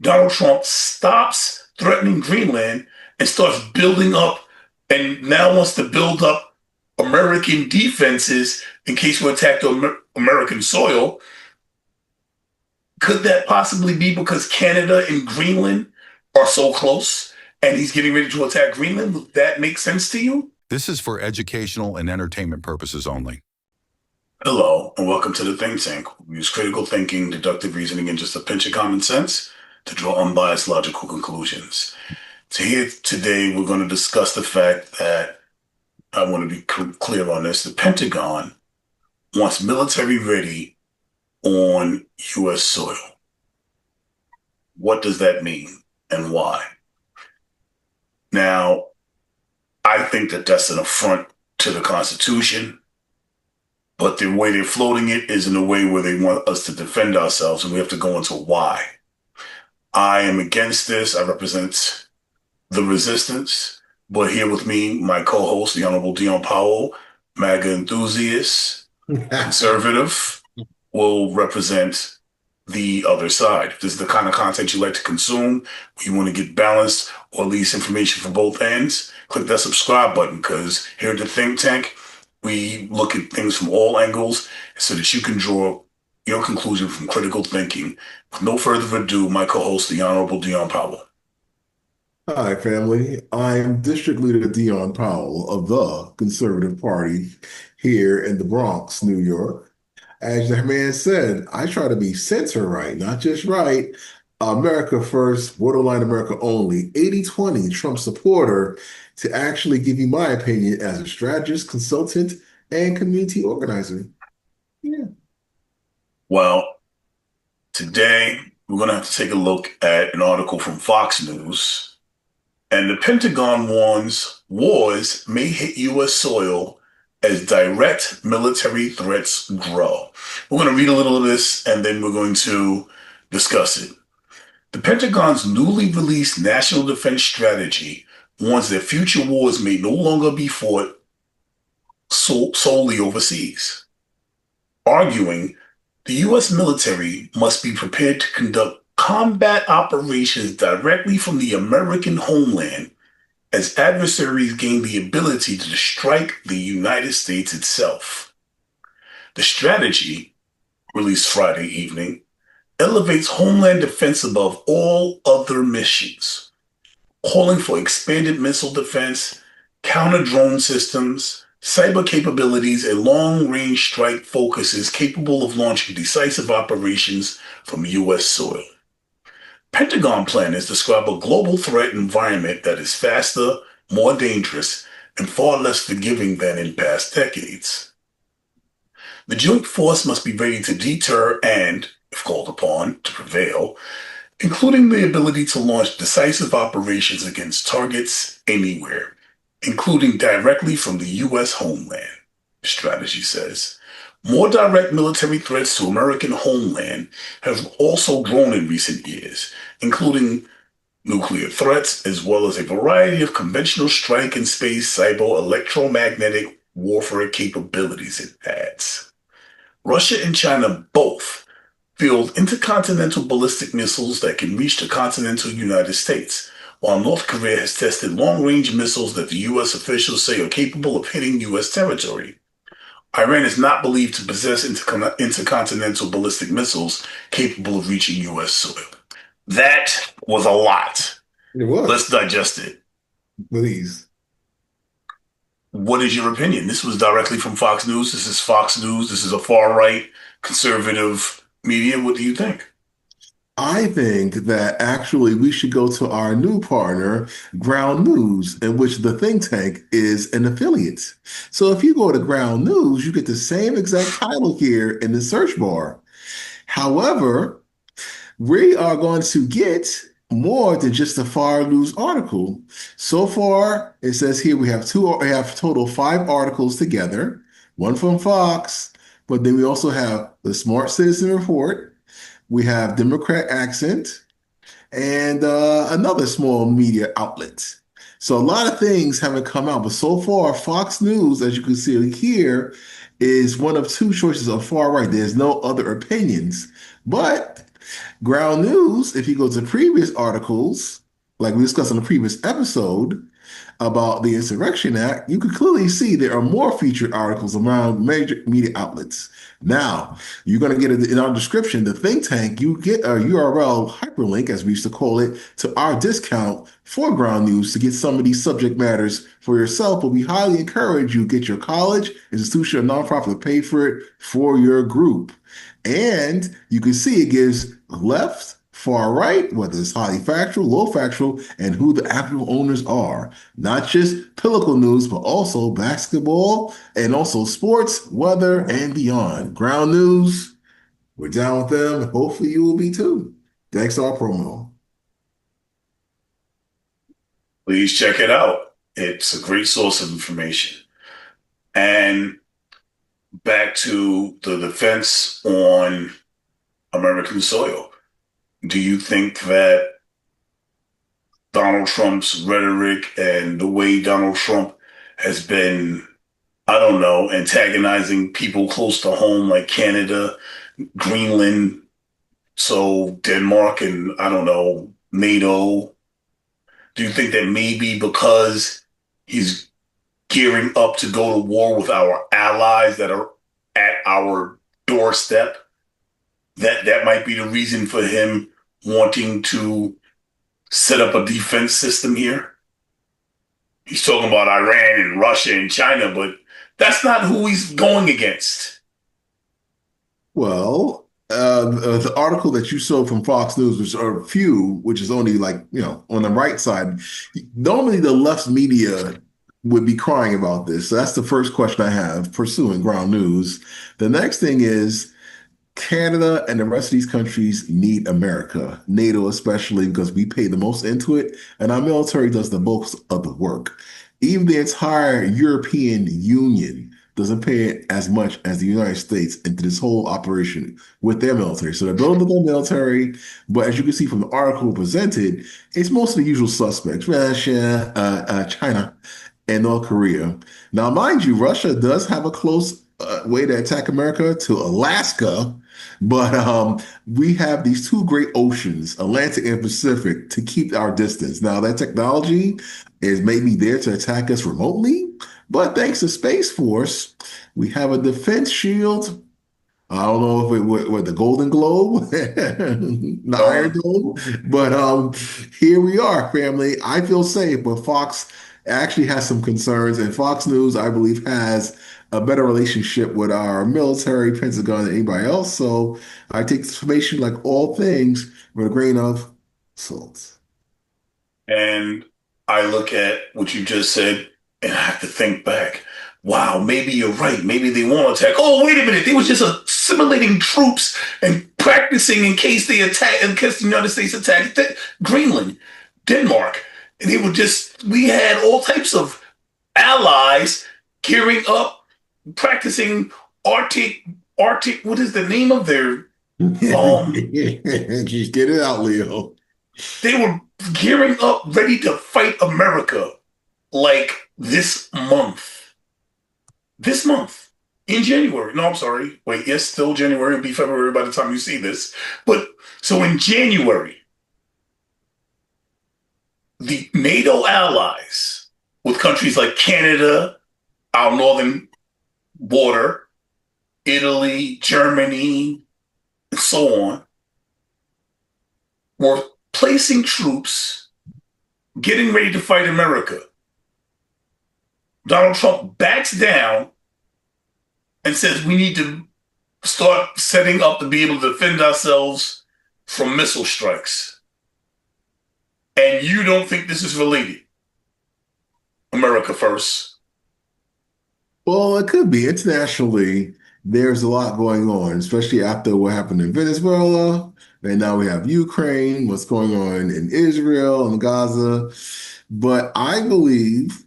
Donald Trump stops threatening Greenland and starts building up and now wants to build up American defenses in case we're attacked on American soil. Could that possibly be because Canada and Greenland are so close and he's getting ready to attack Greenland? Would that make sense to you? This is for educational and entertainment purposes only. Hello, and welcome to the Think Tank. We use critical thinking, deductive reasoning, and just a pinch of common sense to draw unbiased logical conclusions. Today, we're going to discuss the fact that I want to be clear on this. The Pentagon wants military ready on U.S. soil. What does that mean and why? Now, I think that that's an affront to the Constitution, but the way they're floating it is in a way where they want us to defend ourselves, and we have to go into why. I am against this. I represent the resistance, but here with me, my co-host, the Honorable Dion Powell, MAGA enthusiast, conservative, will represent the other side. If this is the kind of content you like to consume, you want to get balanced or at least information from both ends, click that subscribe button because here at the Think Tank, we look at things from all angles so that you can draw your conclusion from critical thinking. With no further ado, my co-host, the Honorable Dion Powell. Hi, family. I'm District Leader Dion Powell of the Conservative Party here in the Bronx, New York. As the man said, I try to be center right, not just right. America first, borderline America only, 80/20 Trump supporter to actually give you my opinion as a strategist, consultant, and community organizer. Yeah. Well, today we're going to have to take a look at an article from Fox News. And the Pentagon warns wars may hit U.S. soil as direct military threats grow. We're going to read a little of this and then we're going to discuss it. The Pentagon's newly released National Defense Strategy warns that future wars may no longer be fought solely overseas, arguing the U.S. military must be prepared to conduct combat operations directly from the American homeland as adversaries gain the ability to strike the United States itself. The strategy, released Friday evening, elevates homeland defense above all other missions, calling for expanded missile defense, counter-drone systems, cyber capabilities, and long-range strike focuses capable of launching decisive operations from U.S. soil. Pentagon planners describe a global threat environment that is faster, more dangerous, and far less forgiving than in past decades. The joint force must be ready to deter and, if called upon, to prevail, including the ability to launch decisive operations against targets anywhere, including directly from the U.S. homeland, the strategy says. More direct military threats to American homeland have also grown in recent years, including nuclear threats, as well as a variety of conventional strike and space, cyber, electromagnetic warfare capabilities it adds. Russia and China both field intercontinental ballistic missiles that can reach the continental United States, while North Korea has tested long-range missiles that the U.S. officials say are capable of hitting U.S. territory. Iran is not believed to possess intercontinental ballistic missiles capable of reaching U.S. soil. That was a lot. It Let's was. digest it. Please. What is your opinion? This was directly from Fox News. This is Fox News. This is a far-right conservative media. What do you think? I think that actually we should go to our new partner, Ground News, in which the think tank is an affiliate. So if you go to Ground News, you get the same exact title here in the search bar. However, we are going to get more than just a Fire News article. So far, it says here we have total 5 articles together, one from Fox, but then we also have the Smart Citizen Report. We have Democrat Accent and another small media outlet. So a lot of things haven't come out, but so far, Fox News, as you can see here, is one of 2 choices of far right. There's no other opinions. But Ground news, if you go to previous articles, like we discussed in the previous episode, about the Insurrection Act, you can clearly see there are more featured articles around major media outlets. Now, you're going to get it in our description, the think tank, you get a URL hyperlink, as we used to call it, to our discount for ground news to get some of these subject matters for yourself. But we highly encourage you get your college, institution, or nonprofit to pay for it for your group. And you can see it gives left, far right, whether it's highly factual, low factual, and who the actual owners are. Not just political news, but also basketball and also sports, weather, and beyond. Ground news, we're down with them. Hopefully you will be too. Thanks to our promo. Please check it out. It's a great source of information. And back to the defense on American soil. Do you think that Donald Trump's rhetoric and the way Donald Trump has been, I don't know, antagonizing people close to home like Canada, Greenland, so Denmark, and I don't know, NATO? Do you think that maybe because he's gearing up to go to war with our allies that are at our doorstep, that might be the reason for him wanting to set up a defense system here? He's talking about Iran and Russia and China, but that's not who he's going against. Well, the article that you saw from Fox News, which are few, which is only like, on the right side, normally the left media would be crying about this. So that's the first question I have pursuing ground news. The next thing is Canada and the rest of these countries need America, NATO especially, because we pay the most into it, and our military does the most of the work. Even the entire European Union doesn't pay as much as the United States into this whole operation with their military. So they're building up their military, but as you can see from the article presented, it's mostly the usual suspects: Russia, China, and North Korea. Now, mind you, Russia does have a close way to attack America to Alaska, but we have these two great oceans, Atlantic and Pacific, to keep our distance. Now, that technology is maybe there to attack us remotely, but thanks to Space Force, we have a defense shield. I don't know if it with the Golden Globe, the Iron Um, Dome, but here we are, family. I feel safe, but Fox actually has some concerns, and Fox News, I believe, has a better relationship with our military, Pentagon, than anybody else. So I take this information, like all things, with a grain of salt. and I look at what you just said and I have to think back. Wow, maybe you're right. Maybe they won't attack. Oh, wait a minute. They was just assimilating troops and practicing in case they attack, in case the United States attacked Greenland, Denmark. And they were just, we had all types of allies gearing up, practicing Arctic, what is the name of their, um, Just get it out, Leo. they were gearing up, ready to fight America like this month in January. No, I'm sorry. Wait, yes, still January. It'll be February by the time you see this. But so in January, the NATO allies with countries like Canada, our northern border, Italy, Germany, and so on, were placing troops, getting ready to fight America. Donald Trump backs down and says we need to start setting up to be able to defend ourselves from missile strikes. And you don't think this is related? America first. Well, it could be. Internationally, there's a lot going on, especially after what happened in Venezuela. And now we have Ukraine, what's going on in Israel and Gaza. But I believe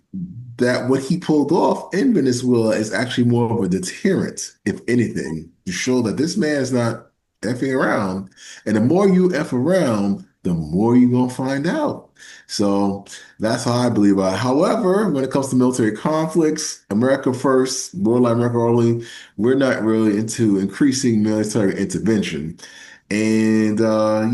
that what he pulled off in Venezuela is actually more of a deterrent, if anything, to show that this man is not effing around. And the more you F around, the more you're going to find out. So that's how I believe about it. However, when it comes to military conflicts, America first, borderline America only, we're not really into increasing military intervention. And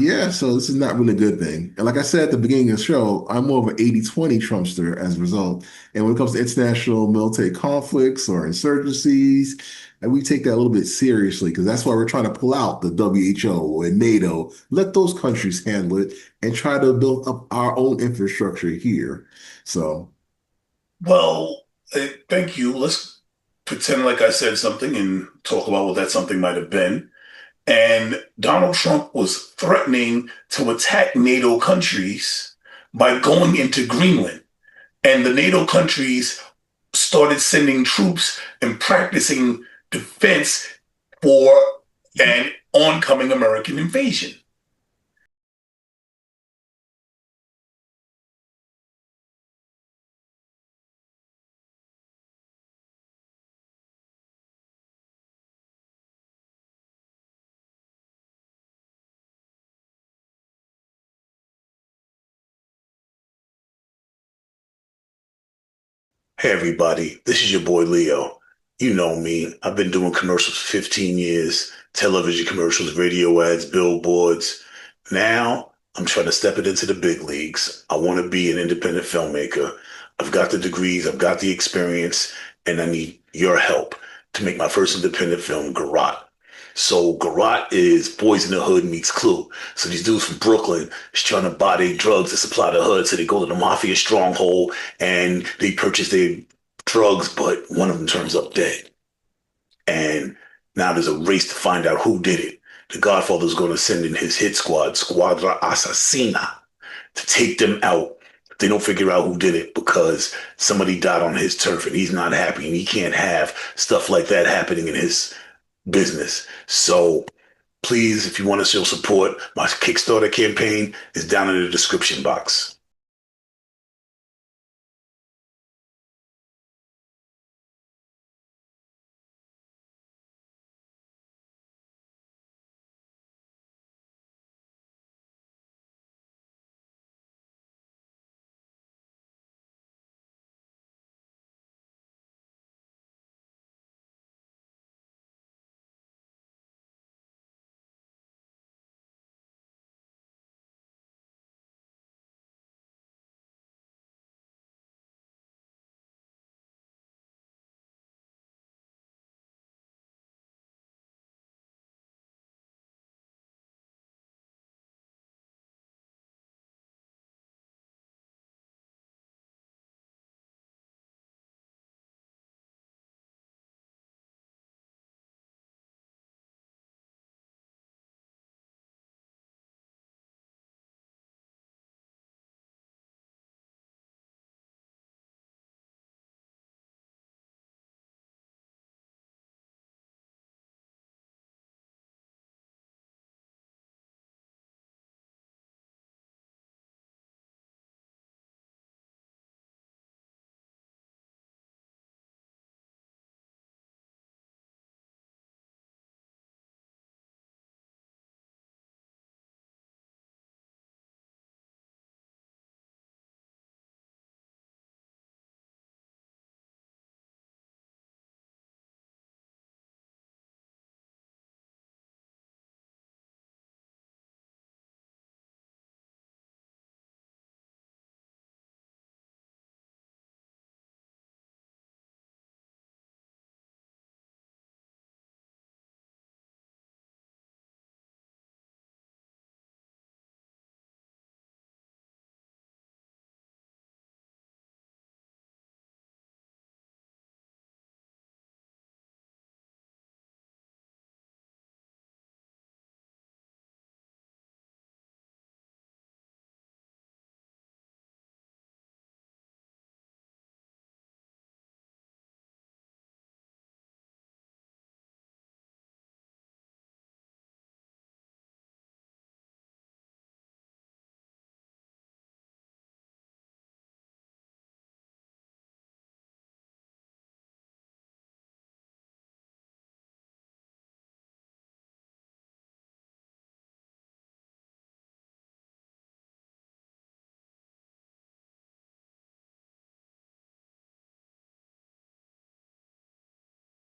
yeah, so this is not really a good thing. And like I said at the beginning of the show, I'm more of an 80-20 Trumpster as a result. And when it comes to international military conflicts or insurgencies, and we take that a little bit seriously because that's why we're trying to pull out the WHO and NATO, let those countries handle it and try to build up our own infrastructure here. So, Well, thank you. Let's pretend like I said something and talk about what that something might have been. And Donald Trump was threatening to attack NATO countries by going into Greenland. And the NATO countries started sending troops and practicing defense for an oncoming American invasion. Hey, everybody, this is your boy Leo. You know me. I've been doing commercials for 15 years, television commercials, radio ads, billboards. Now I'm trying to step it into the big leagues. I want to be an independent filmmaker. I've got the degrees, I've got the experience, and I need your help to make my first independent film, Garot. So Garot is Boys in the Hood meets Clue. So these dudes from Brooklyn is trying to buy their drugs to supply the hood. So they go to the mafia stronghold and they purchase their drugs, but one of them turns up dead. And now there's a race to find out who did it. The Godfather's going to send in his hit squad, Squadra Assassina, to take them out. They don't figure out who did it because somebody died on his turf and he's not happy and he can't have stuff like that happening in his business. So please, if you want to show support, my Kickstarter campaign is down in the description box.